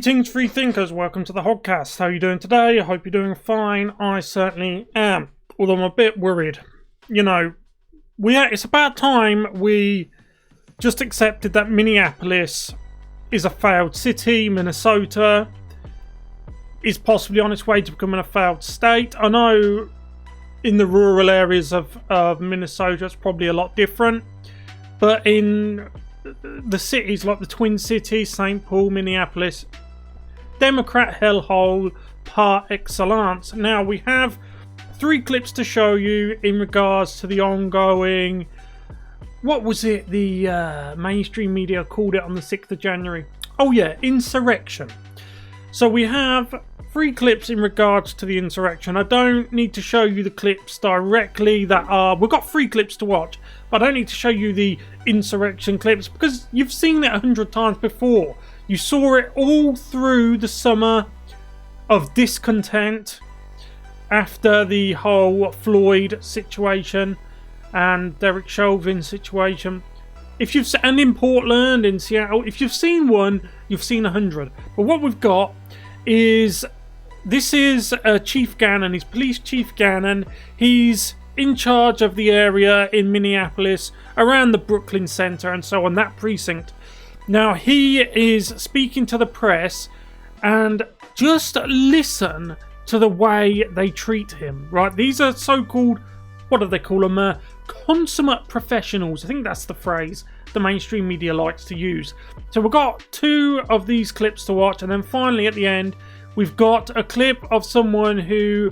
Greetings, free thinkers. Welcome to the Hoggcast. How are you doing today? I hope you're doing fine. I certainly am. Although I'm a bit worried. You know, it's about time we just accepted that Minneapolis is a failed city. Minnesota is possibly on its way to becoming a failed state. I know in the rural areas of Minnesota it's probably a lot different. But in the cities like the Twin Cities, St. Paul, Minneapolis, Democrat hellhole par excellence. Now we have 3 clips to show you in regards to the ongoing, what was it the mainstream media called it on the 6th of January? Oh yeah, insurrection. So we have 3 clips in regards to the insurrection. I don't need to show you the clips directly that are... We've got 3 clips to watch, but I don't need to show you the insurrection clips because you've seen it 100 times before. You saw it all through the summer of discontent after the whole Floyd situation and Derek Chauvin situation. And in Portland, in Seattle, if you've seen one, you've seen 100. But what we've got is... This is Chief Gannon. He's Police Chief Gannon. He's in charge of the area in Minneapolis, around the Brooklyn Center and so on, that precinct. Now, he is speaking to the press, and just listen to the way they treat him, right? These are so-called, what do they call them? Consummate professionals. I think that's the phrase the mainstream media likes to use. So we've got 2 of these clips to watch, and then finally at the end, we've got a clip of someone who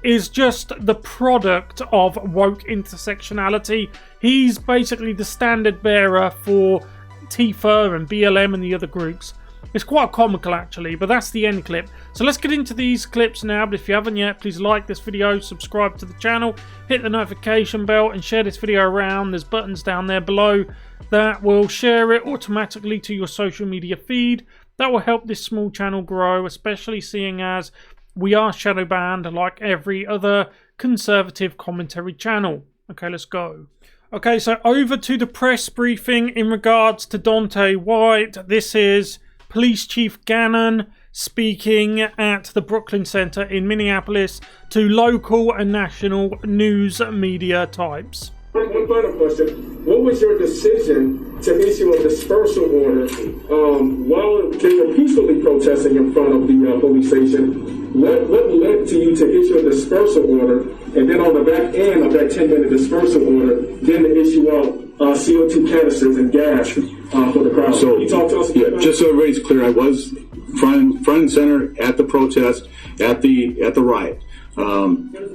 is just the product of woke intersectionality. He's basically the standard bearer for Tifa and BLM and the other groups. It's quite comical actually, but that's the end clip. So let's get into these clips now, but if you haven't yet, please like this video, subscribe to the channel, hit the notification bell and share this video around. There's buttons down there below that will share it automatically to your social media feed. That will help this small channel grow, especially seeing as we are shadow banned like every other conservative commentary channel. Okay, let's go. Okay, so over to the press briefing in regards to Daunte White. This is Police Chief Gannon speaking at the Brooklyn Center in Minneapolis to local and national news media types. One final question. What was your decision to issue a dispersal order while they were peacefully protesting in front of the police station? What led to you to issue a dispersal order, and then on the back end of that 10-minute dispersal order, then to issue out CO2 canisters and gas for the crowd? So, can you talk to us about that? Just so everybody's clear, I was front and center at the protest, at the riot.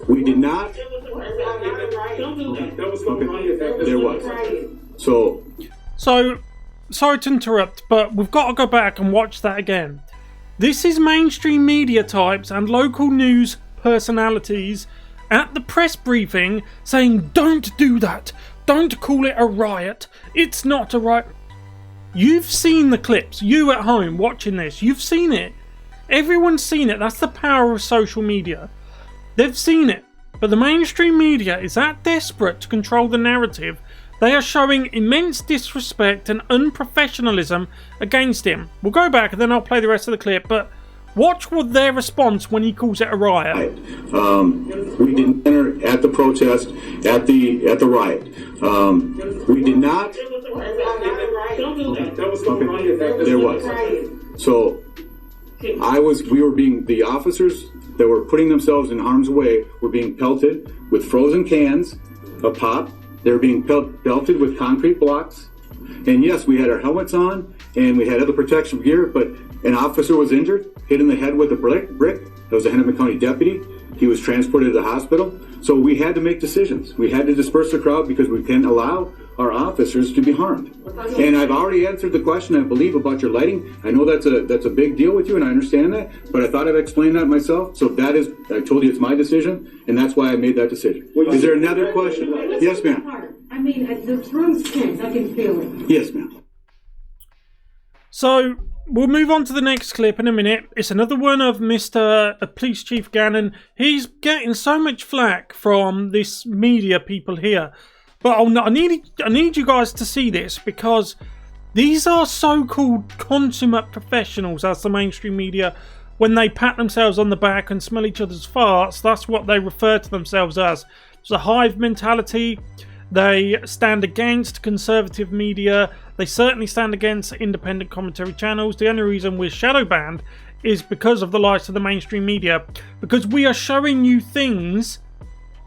We did not. There was. So, sorry to interrupt, but we've got to go back and watch that again. This is mainstream media types and local news personalities at the press briefing saying, don't do that. Don't call it a riot. It's not a riot. You've seen the clips. You at home watching this, you've seen it. Everyone's seen it. That's the power of social media. They've seen it. But the mainstream media is that desperate to control the narrative, they are showing immense disrespect and unprofessionalism against him. We'll go back and then I'll play the rest of the clip, but watch what their response when he calls it a riot. We didn't enter at the protest, at the riot. We did not. There was. So the officers that were putting themselves in harm's way were being pelted with frozen cans of pop. They were being pelted with concrete blocks. And yes, we had our helmets on and we had other protection gear, but an officer was injured, hit in the head with a brick. That was a Hennepin County deputy. He was transported to the hospital. So we had to make decisions. We had to disperse the crowd because we can't allow our officers to be harmed. And I've already answered the question, I believe, about your lighting. I know that's a big deal with you, and I understand that, but I thought I'd explain that myself. So I told you it's my decision, and that's why I made that decision. Is there another question? Yes, ma'am. I mean, the room's tense. I can feel it. Yes, ma'am. So we'll move on to the next clip in a minute. It's another one of Mr. Police Chief Gannon. He's getting so much flack from this media people here. But I need you guys to see this because These are so-called consummate professionals, as the mainstream media, when they pat themselves on the back and smell each other's farts, that's what they refer to themselves as. It's a hive mentality. They stand against conservative media. They certainly stand against independent commentary channels. The only reason we're shadow banned is because of the likes of the mainstream media. Because we are showing you things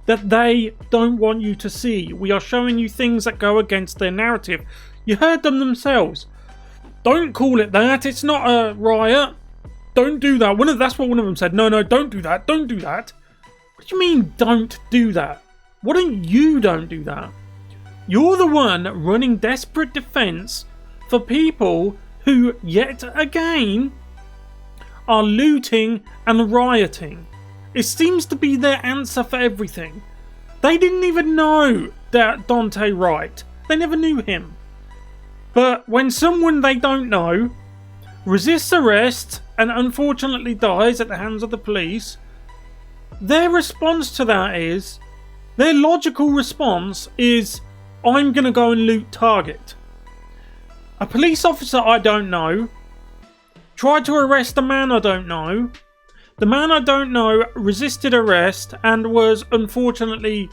that they don't want you to see. We are showing you things that go against their narrative. You heard them themselves. Don't call it that. It's not a riot. Don't do that. That's what one of them said. No, don't do that. Don't do that. What do you mean, don't do that? Why don't you don't do that? You're the one running desperate defense for people who, yet again, are looting and rioting. It seems to be their answer for everything. They didn't even know that Dante Wright. They never knew him. But when someone they don't know resists arrest and unfortunately dies at the hands of the police, their response to that is, their logical response is, I'm going to go and loot Target. A police officer I don't know tried to arrest a man I don't know. The man I don't know resisted arrest and was unfortunately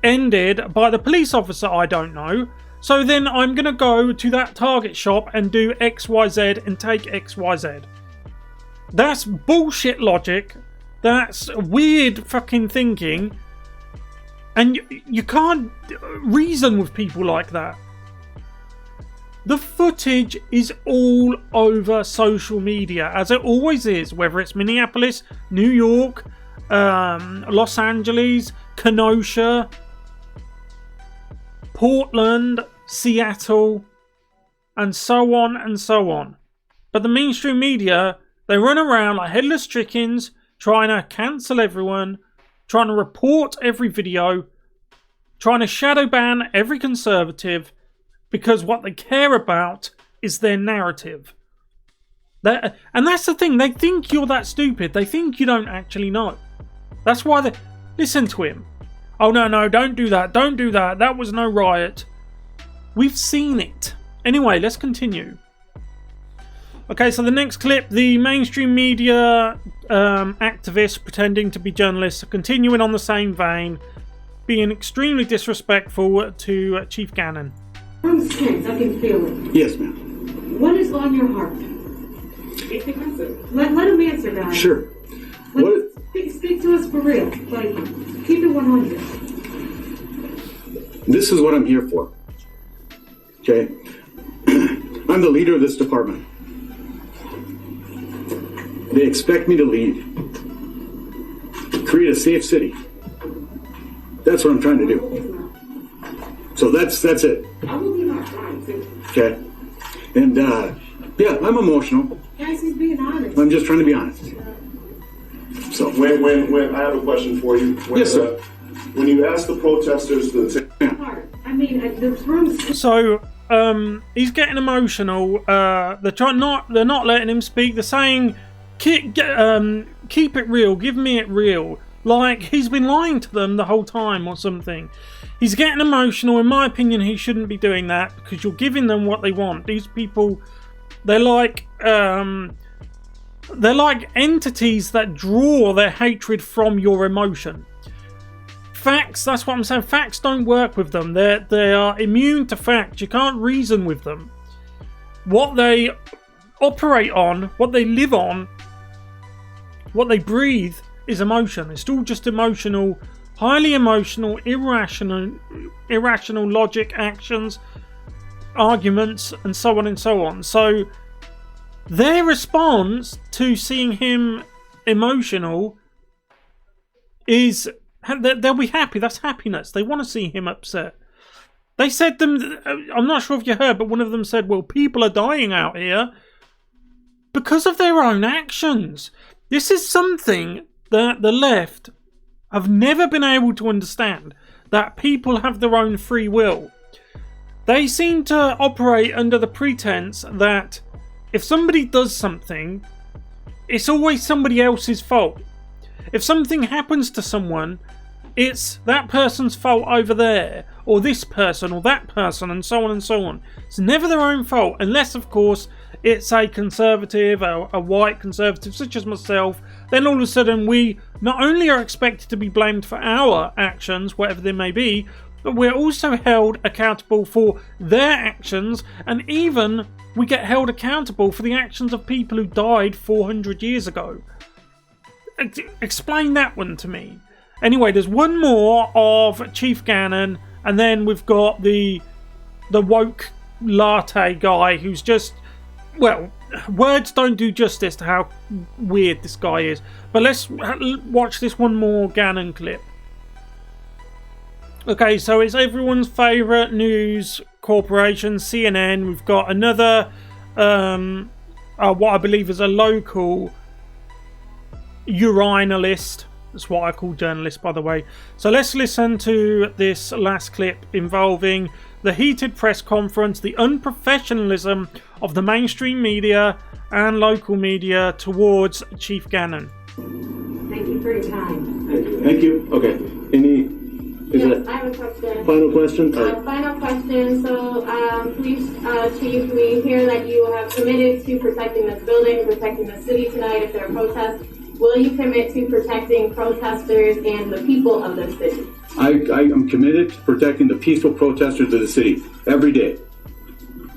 ended by the police officer I don't know. So then I'm going to go to that Target shop and do XYZ and take XYZ. That's bullshit logic. That's weird fucking thinking. And you can't reason with people like that. The footage is all over social media, as it always is, whether it's Minneapolis, New York, Los Angeles, Kenosha, Portland, Seattle, and so on and so on. But the mainstream media, they run around like headless chickens, trying to cancel everyone, trying to report every video, trying to shadow ban every conservative, because what they care about is their narrative. And that's the thing, they think you're that stupid. They think you don't actually know. That's why they... Listen to him. Oh, no, don't do that. Don't do that. That was no riot. We've seen it. Anyway, let's continue. Okay, so the next clip, the mainstream media activists pretending to be journalists are continuing on the same vein, being extremely disrespectful to Chief Gannon. From tense, I can feel it. Yes, ma'am. What is on your heart? Let him answer, guys. Sure. Speak to us for real. Like, keep it 100. This is what I'm here for. Okay? I'm the leader of this department. They expect me to lead. Create a safe city. That's what I'm trying to do. So that's it. I will be not trying to. Okay? And, yeah, I'm emotional. Guys, he's being honest. I'm just trying to be honest. So when I have a question for you. Yes, sir. When you ask the protesters to take I mean, the room's... So, he's getting emotional. They're not letting him speak. They're saying, keep it real. Give me it real. Like he's been lying to them the whole time or something. He's getting emotional. In my opinion, he shouldn't be doing that because you're giving them what they want. These people, they're like entities that draw their hatred from your emotion. Facts, that's what I'm saying. Facts don't work with them. They are immune to facts. You can't reason with them. What they operate on, what they live on, what they breathe is emotion. It's all just emotional, highly emotional, irrational logic, actions, arguments, and so on and so on. So their response to seeing him emotional is they'll be happy. That's happiness. They want to see him upset. They said them, I'm not sure if you heard, but one of them said, well, people are dying out here because of their own actions. This is something that the left have never been able to understand, that people have their own free will. They seem to operate under the pretense that if somebody does something, it's always somebody else's fault. If something happens to someone, it's that person's fault over there, or this person, or that person, and so on and so on. It's never their own fault, unless, of course, it's a conservative, a white conservative such as myself. Then all of a sudden we not only are expected to be blamed for our actions, whatever they may be, but we're also held accountable for their actions, and even we get held accountable for the actions of people who died 400 years ago. Explain that one to me. Anyway, there's one more of Chief Gannon, and then we've got the woke latte guy who's just, well, words don't do justice to how weird this guy is. But let's watch this one more Gannon clip. Okay, so it's everyone's favourite news corporation, CNN. We've got another, what I believe is a local urinalist. That's what I call journalists, by the way. So let's listen to this last clip involving the heated press conference, the unprofessionalism of the mainstream media and local media towards Chief Gannon. Thank you for your time. Thank you. Okay. Yes, I have a question. Final question? Final question. So, please, Chief, we hear that you have committed to protecting this building, protecting the city tonight if there are protests. Will you commit to protecting protesters and the people of the city? I am committed to protecting the peaceful protesters of the city every day.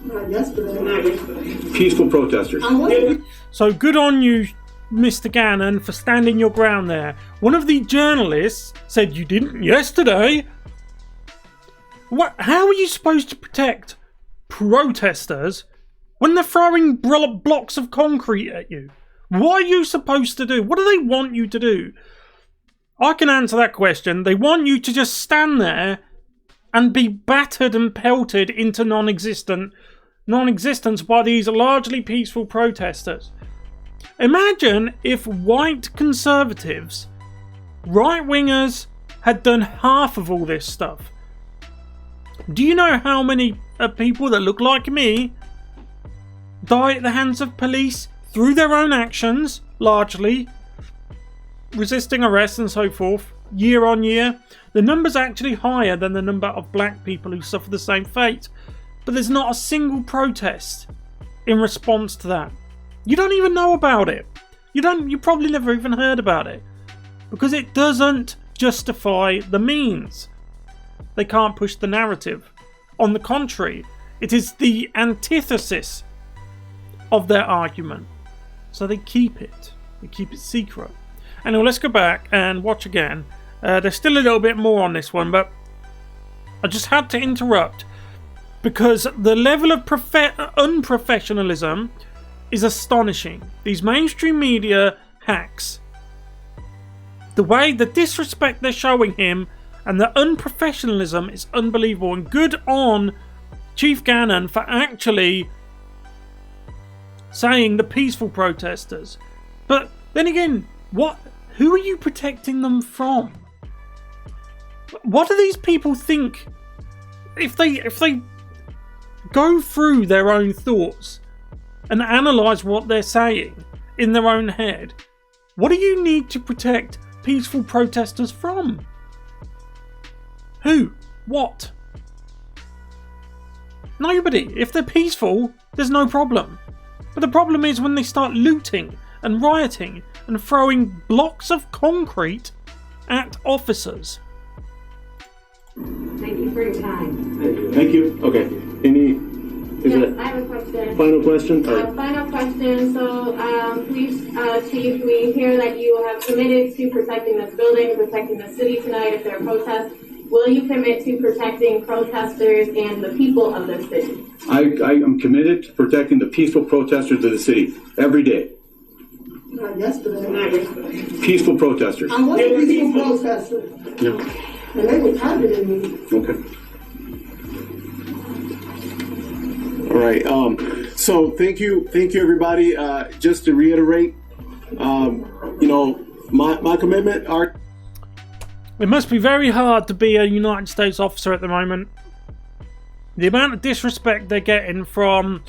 Not yesterday. Peaceful protesters. So good on you, Mr. Gannon, for standing your ground there. One of the journalists said you didn't yesterday. What? How are you supposed to protect protesters when they're throwing blocks of concrete at you? What are you supposed to do? What do they want you to do? I can answer that question. They want you to just stand there and be battered and pelted into non-existence by these largely peaceful protesters. Imagine if white conservatives, right-wingers, had done half of all this stuff. Do you know how many people that look like me die at the hands of police through their own actions, largely, resisting arrest and so forth, year on year? The number's actually higher than the number of black people who suffer the same fate. But there's not a single protest in response to that. You don't even know about it. You probably never even heard about it. Because it doesn't justify the means. They can't push the narrative. On the contrary, it is the antithesis of their argument. So they keep it. They keep it secret. Anyway, let's go back and watch again. There's still a little bit more on this one, but I just had to interrupt because the level of unprofessionalism is astonishing. These mainstream media hacks, the disrespect they're showing him and the unprofessionalism is unbelievable. And good on Chief Gannon for actually saying the peaceful protesters. But then again, who are you protecting them from? What do these people think? If they go through their own thoughts and analyse what they're saying in their own head, what do you need to protect peaceful protesters from? Who? What? Nobody. If they're peaceful, there's no problem. But the problem is when they start looting and rioting and throwing blocks of concrete at officers. Thank you for your time. Thank you. Okay. Yes, I have a question. Final question? Final question. So, please, Chief, we hear that you have committed to protecting this building, protecting the city tonight if there are protests. Will you commit to protecting protesters and the people of the city? I am committed to protecting the peaceful protesters of the city every day. Not yesterday. Peaceful protesters. I was a peaceful protester. Yeah. And they were targeting me. Okay. All right. So thank you, everybody. Just to reiterate, my commitment. It must be very hard to be a United States officer at the moment. The amount of disrespect they're getting from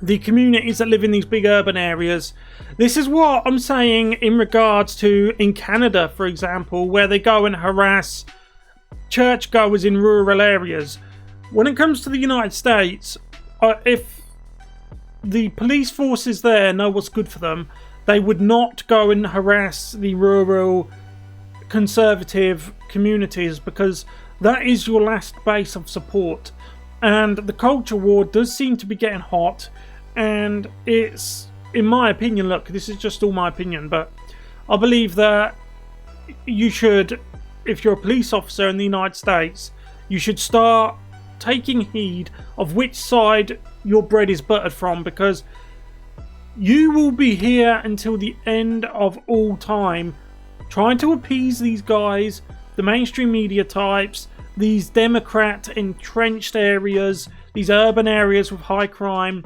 the communities that live in these big urban areas. This is what I'm saying in regards to in Canada, for example, where they go and harass churchgoers in rural areas. When it comes to the United States, if the police forces there know what's good for them, they would not go and harass the rural conservative communities, because that is your last base of support. And the culture war does seem to be getting hot, and it's, in my opinion, look, this is just all my opinion, but I believe that you should, if you're a police officer in the United States, you should start taking heed of which side your bread is buttered from, because you will be here until the end of all time trying to appease these guys, the mainstream media types, these Democrat entrenched areas, these urban areas with high crime.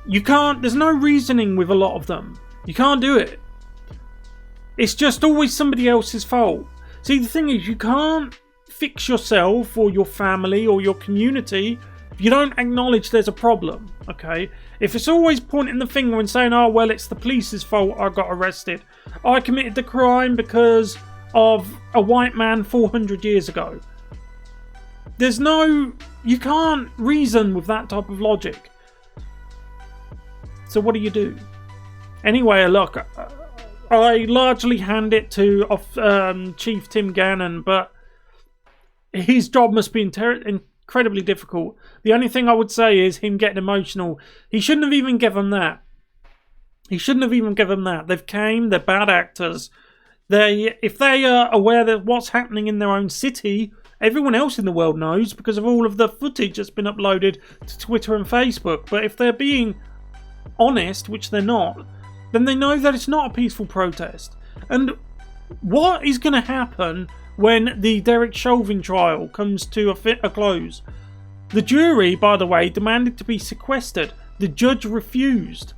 You can't, there's no reasoning with a lot of them. You can't do it. It's just always somebody else's fault. See, the thing is, you can't fix yourself or your family or your community if you don't acknowledge there's a problem, okay? If it's always pointing the finger and saying, oh, well, it's the police's fault I got arrested. I committed the crime because of a white man 400 years ago. There's no... You can't reason with that type of logic. So what do? Anyway, look, I largely hand it to Chief Tim Gannon, but his job must be incredibly difficult. The only thing I would say is him getting emotional. He shouldn't have even given that. He shouldn't have even given that. They've came, they're bad actors. If they are aware that what's happening in their own city, everyone else in the world knows because of all of the footage that's been uploaded to Twitter and Facebook. But if they're being honest, which they're not, then they know that it's not a peaceful protest. And what is going to happen when the Derek Chauvin trial comes to a close? The jury, by the way, demanded to be sequestered. The judge refused.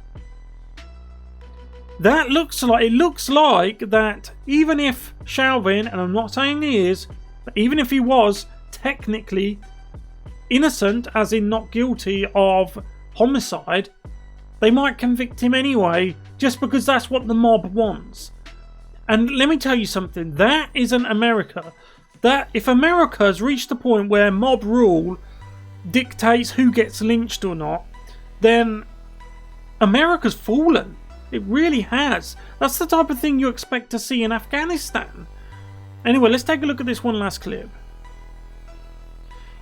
It looks like that even if Chauvin, and I'm not saying he is, but even if he was technically innocent, as in not guilty of homicide, they might convict him anyway, just because that's what the mob wants. And let me tell you something, that isn't America. That if America has reached the point where mob rule dictates who gets lynched or not, then America's fallen. It really has. That's the type of thing you expect to see in Afghanistan. Anyway, let's take a look at this one last clip.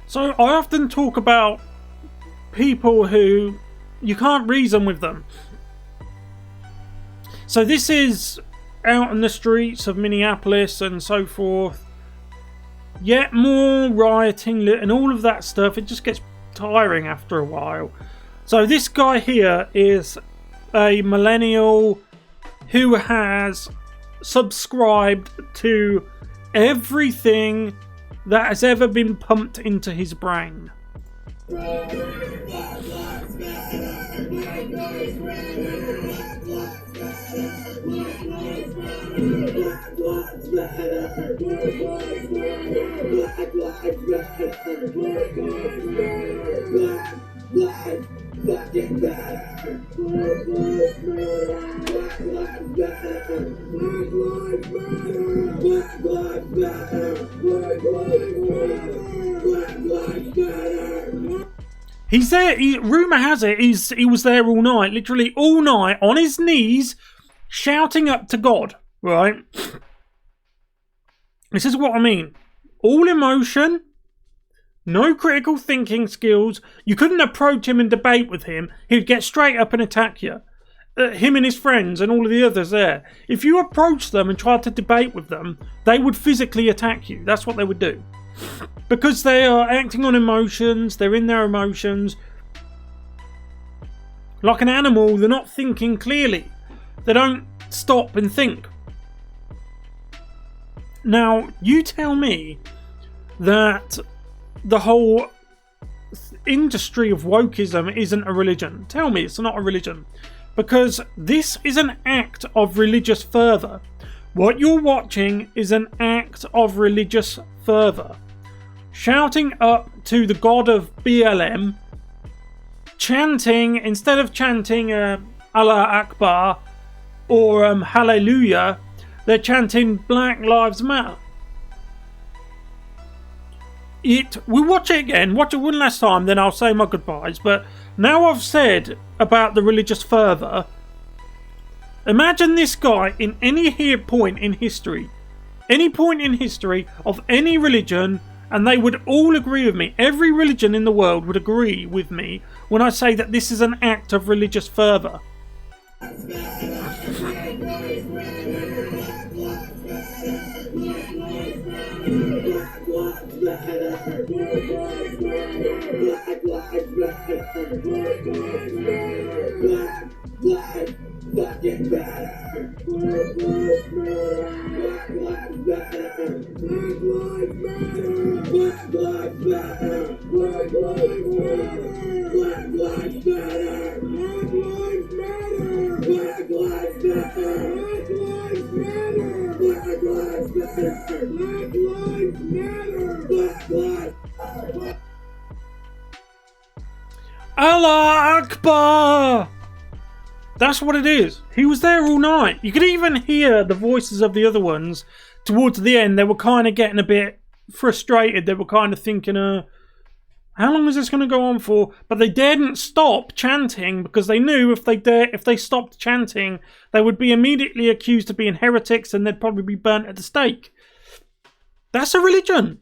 So I often talk about people who you can't reason with them. So this is out in the streets of Minneapolis and so forth. Yet more rioting and all of that stuff. It just gets tiring after a while. So this guy here is a millennial who has subscribed to everything that has ever been pumped into his brain. He's there. Rumour has it he was there all night, literally all night, on his knees, shouting up to God. Right? This is what I mean. All emotion, no critical thinking skills. You couldn't approach him and debate with him. He'd get straight up and attack you. Him and his friends and all of the others there. If you approached them and tried to debate with them, they would physically attack you. That's what they would do. Because they are acting on emotions. They're in their emotions. Like an animal, they're not thinking clearly. They don't stop and think. Now, you tell me that the whole industry of wokeism isn't a religion. Tell me it's not a religion. Because this is an act of religious fervour. What you're watching is an act of religious fervour. Shouting up to the god of BLM, chanting, instead of chanting Allah Akbar or Hallelujah, they're chanting Black Lives Matter. We'll watch it again, watch it one last time, then I'll say my goodbyes. But now I've said about the religious fervour, imagine this guy in any point in history of any religion, and they would all agree with me. Every religion in the world would agree with me when I say that this is an act of religious fervour. Allah Akbar! That's what it is. He was there all night. You could even hear the voices of the other ones towards the end. They were kind of getting a bit frustrated. They were kind of thinking, how long is this going to go on for? But they daredn't stop chanting because they knew if they stopped chanting, they would be immediately accused of being heretics and they'd probably be burnt at the stake. That's a religion.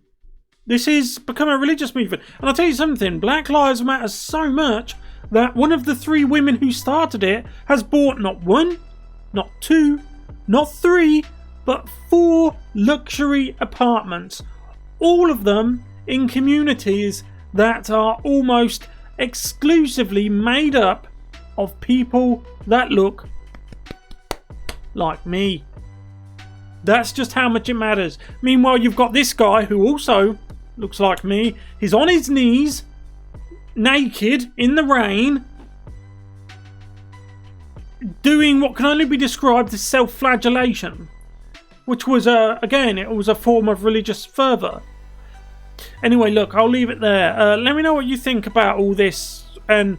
This has become a religious movement. And I'll tell you something, Black Lives Matter so much that one of the 3 women who started it has bought not 1, not 2, not 3, but 4 luxury apartments. All of them in communities that are almost exclusively made up of people that look like me. That's just how much it matters. Meanwhile, you've got this guy who also looks like me. He's on his knees, naked, in the rain, doing what can only be described as self-flagellation, which was, again, it was a form of religious fervour. Anyway, look, I'll leave it there. Let me know what you think about all this, and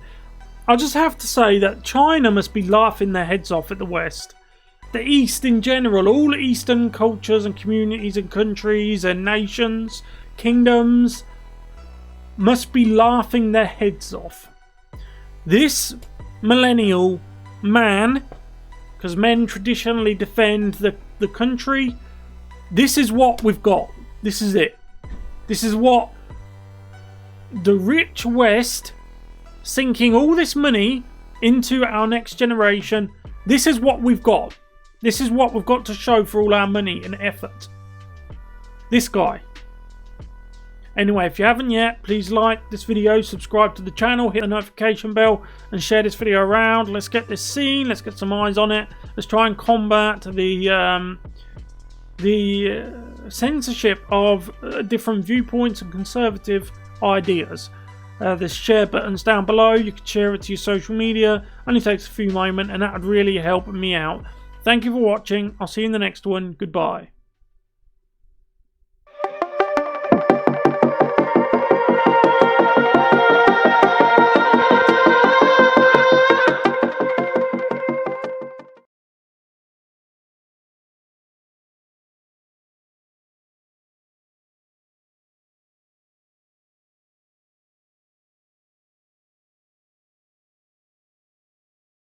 I'll just have to say that China must be laughing their heads off at the West. The East in general, all Eastern cultures and communities and countries and nations, kingdoms, must be laughing their heads off. This millennial man, because men traditionally defend the country, this is what we've got. This is it. This is what the rich West, sinking all this money into our next generation, this is what we've got. This is what we've got to show for all our money and effort. This guy. Anyway, if you haven't yet, please like this video, subscribe to the channel, hit the notification bell, and share this video around. Let's get this seen. Let's get some eyes on it. Let's try and combat the censorship of different viewpoints and conservative ideas. There's share buttons down below. You can share it to your social media. Only takes a few moments, and that would really help me out. Thank you for watching. I'll see you in the next one. Goodbye.